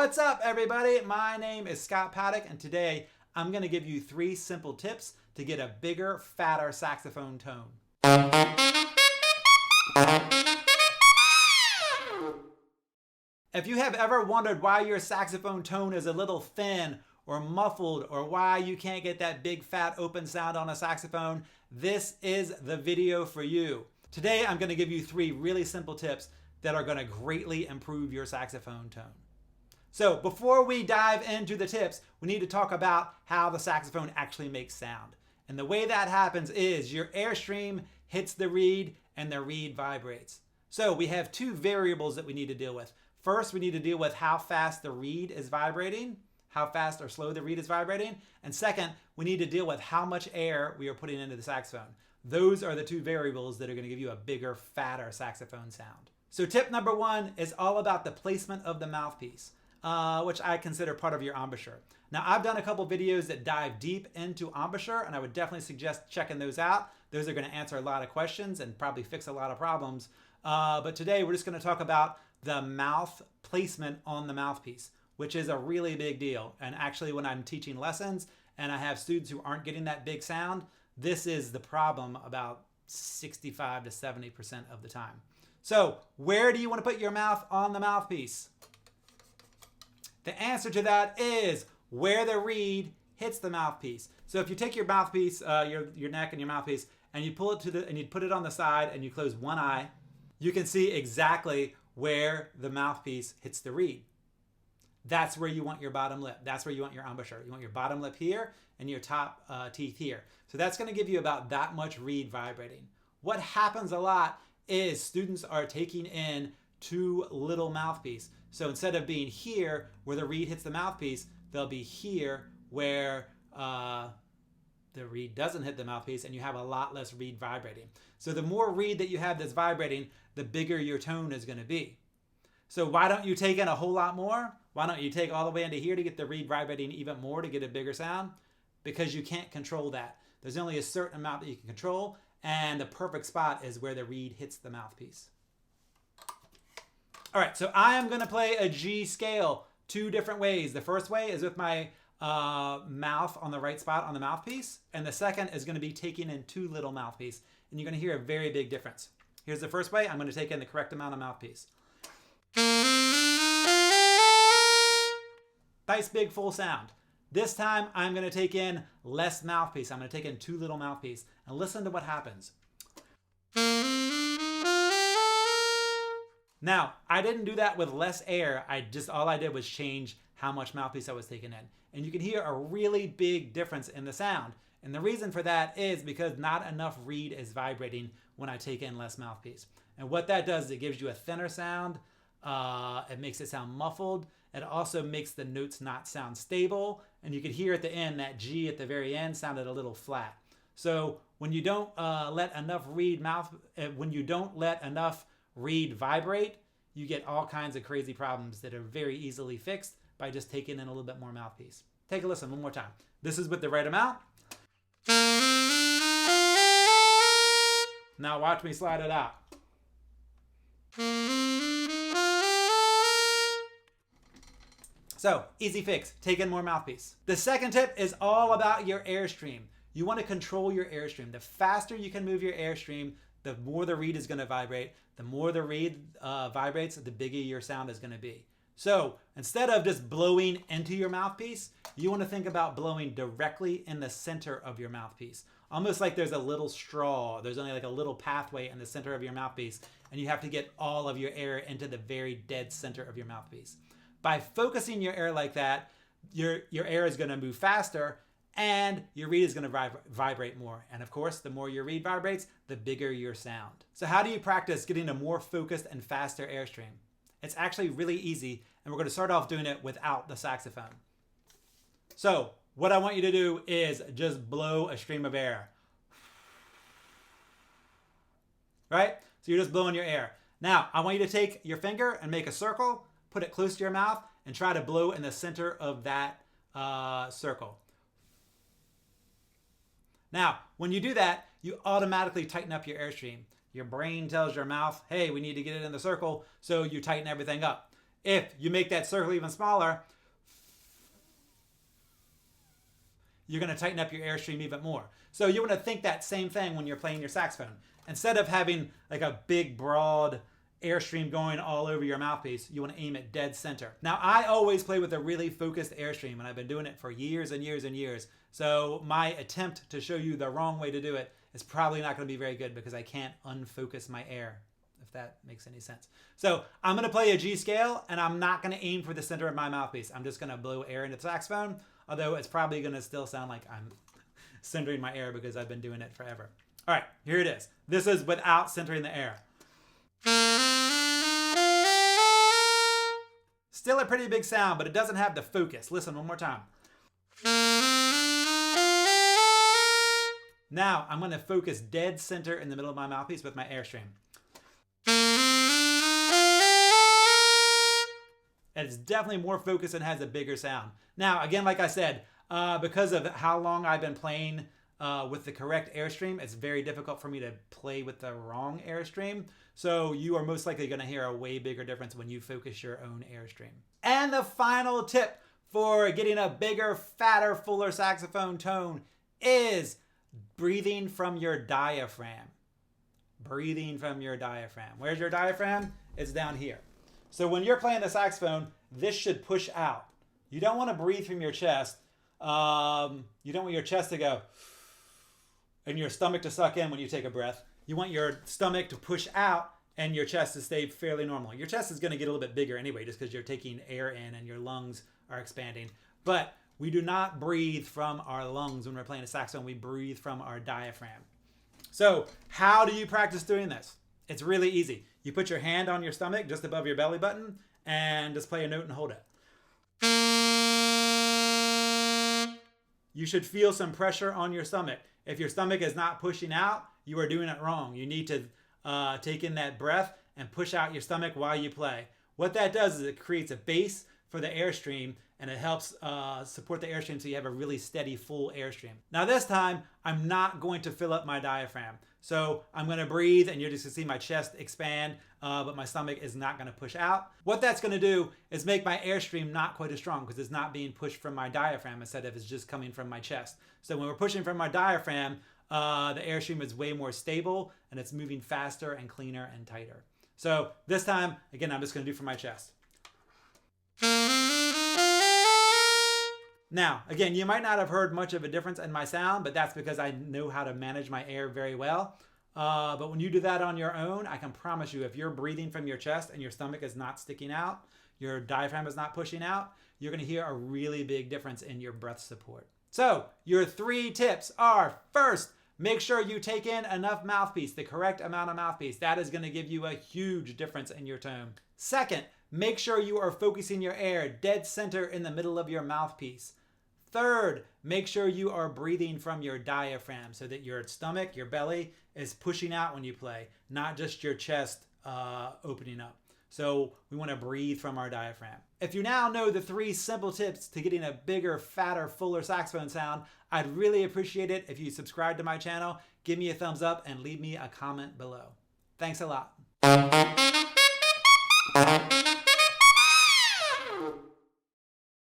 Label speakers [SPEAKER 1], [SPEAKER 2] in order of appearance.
[SPEAKER 1] What's up, everybody? My name is Scott Paddock, and today I'm going to give you 3 simple tips to get a bigger, fatter saxophone tone. If you have ever wondered why your saxophone tone is a little thin or muffled, or why you can't get that big, fat, open sound on a saxophone, this is the video for you. Today, I'm going to give you 3 really simple tips that are going to greatly improve your saxophone tone. So before we dive into the tips, we need to talk about how the saxophone actually makes sound. And the way that happens is your Airstream hits the reed and the reed vibrates. So we have 2 variables that we need to deal with. First, we need to deal with how fast the reed is vibrating, how fast or slow the reed is vibrating. And second, we need to deal with how much air we are putting into the saxophone. Those are the 2 variables that are going to give you a bigger, fatter saxophone sound. So tip number 1 is all about the placement of the mouthpiece, which I consider part of your embouchure. Now, I've done a couple videos that dive deep into embouchure, and I would definitely suggest checking those out. Those are going to answer a lot of questions and probably fix a lot of problems. But today, we're just going to talk about the mouth placement on the mouthpiece, which is a really big deal. And actually, when I'm teaching lessons and I have students who aren't getting that big sound, this is the problem about 65 to 70% of the time. So where do you want to put your mouth on the mouthpiece? The answer to that is where the reed hits the mouthpiece. So if you take your mouthpiece, your neck and your mouthpiece, and you pull it and you put it on the side and you close one eye, you can see exactly where the mouthpiece hits the reed. That's where you want your bottom lip. That's where you want your embouchure. You want your bottom lip here and your top teeth here. So that's going to give you about that much reed vibrating. What happens a lot is students are taking in too little mouthpiece. So instead of being here where the reed hits the mouthpiece, they'll be here where the reed doesn't hit the mouthpiece, and you have a lot less reed vibrating. So the more reed that you have that's vibrating, the bigger your tone is going to be. So why don't you take in a whole lot more? Why don't you take all the way into here to get the reed vibrating even more to get a bigger sound? Because you can't control that. There's only a certain amount that you can control, and the perfect spot is where the reed hits the mouthpiece. All right, so I am going to play a G scale 2 different ways. The first way is with my mouth on the right spot on the mouthpiece, and the second is going to be taking in too little mouthpiece, and you're going to hear a very big difference. Here's the first way. I'm going to take in the correct amount of mouthpiece. Nice big full sound. This time I'm going to take in less mouthpiece. I'm going to take in too little mouthpiece, and listen to what happens. Now, I didn't do that with less air. All I did was change how much mouthpiece I was taking in. And you can hear a really big difference in the sound. And the reason for that is because not enough reed is vibrating when I take in less mouthpiece. And what that does is it gives you a thinner sound. It makes it sound muffled. It also makes the notes not sound stable. And you can hear at the end, that G at the very end sounded a little flat. So when you don't let enough reed vibrate, you get all kinds of crazy problems that are very easily fixed by just taking in a little bit more mouthpiece. Take a listen one more time. This is with the right amount. Now watch me slide it out. So, easy fix. Take in more mouthpiece. The second tip is all about your Airstream. You want to control your Airstream. The faster you can move your Airstream, the more the reed is going to vibrate. The more the reed vibrates, the bigger your sound is going to be. So instead of just blowing into your mouthpiece, you want to think about blowing directly in the center of your mouthpiece. Almost like there's a little straw. There's only like a little pathway in the center of your mouthpiece, and you have to get all of your air into the very dead center of your mouthpiece. By focusing your air like that, your air is going to move faster, and your reed is going to vibrate more. And of course, the more your reed vibrates, the bigger your sound. So how do you practice getting a more focused and faster Airstream? It's actually really easy, and we're going to start off doing it without the saxophone. So what I want you to do is just blow a stream of air. Right? So you're just blowing your air. Now, I want you to take your finger and make a circle, put it close to your mouth, and try to blow in the center of that circle. Now, when you do that, you automatically tighten up your Airstream. Your brain tells your mouth, hey, we need to get it in the circle, so you tighten everything up. If you make that circle even smaller, you're going to tighten up your Airstream even more. So you want to think that same thing when you're playing your saxophone. Instead of having like a big, broad Airstream going all over your mouthpiece, you want to aim it dead center. Now, I always play with a really focused Airstream, and I've been doing it for years and years and years. So my attempt to show you the wrong way to do it is probably not going to be very good because I can't unfocus my air, if that makes any sense. So I'm going to play a G scale, and I'm not going to aim for the center of my mouthpiece. I'm just going to blow air into the saxophone, although it's probably going to still sound like I'm centering my air because I've been doing it forever. All right, here it is. This is without centering the air. Still a pretty big sound, but it doesn't have the focus. Listen one more time. Now I'm going to focus dead center in the middle of my mouthpiece with my Airstream. And it's definitely more focused and has a bigger sound. Now, again, like I said, because of how long I've been playing with the correct Airstream, it's very difficult for me to play with the wrong Airstream. So you are most likely going to hear a way bigger difference when you focus your own Airstream. And the final tip for getting a bigger, fatter, fuller saxophone tone is breathing from your diaphragm. Breathing from your diaphragm. Where's your diaphragm? It's down here. So when you're playing the saxophone, this should push out. You don't want to breathe from your chest. You don't want your chest to go and your stomach to suck in when you take a breath. You want your stomach to push out and your chest to stay fairly normal. Your chest is going to get a little bit bigger anyway, just because you're taking air in and your lungs are expanding. But we do not breathe from our lungs when we're playing a saxophone. We breathe from our diaphragm. So how do you practice doing this? It's really easy. You put your hand on your stomach just above your belly button and just play a note and hold it. You should feel some pressure on your stomach. If your stomach is not pushing out, you are doing it wrong. You need to take in that breath and push out your stomach while you play. What that does is it creates a base for the Airstream, and it helps support the Airstream so you have a really steady, full Airstream. Now this time, I'm not going to fill up my diaphragm. So I'm going to breathe, and you're just going to see my chest expand, but my stomach is not going to push out. What that's going to do is make my Airstream not quite as strong because it's not being pushed from my diaphragm instead of it's just coming from my chest. So when we're pushing from my diaphragm, the Airstream is way more stable, and it's moving faster and cleaner and tighter. So this time, again, I'm just going to do from my chest. Now, again, you might not have heard much of a difference in my sound, but that's because I know how to manage my air very well. But when you do that on your own, I can promise you, if you're breathing from your chest and your stomach is not sticking out, your diaphragm is not pushing out, you're going to hear a really big difference in your breath support. So your 3 tips are: first, make sure you take in enough mouthpiece, the correct amount of mouthpiece. That is going to give you a huge difference in your tone. Second, make sure you are focusing your air dead center in the middle of your mouthpiece. Third, make sure you are breathing from your diaphragm so that your stomach, your belly, is pushing out when you play, not just your chest opening up. So we want to breathe from our diaphragm. If you now know the 3 simple tips to getting a bigger, fatter, fuller saxophone sound, I'd really appreciate it if you subscribe to my channel, give me a thumbs up, and leave me a comment below. Thanks a lot.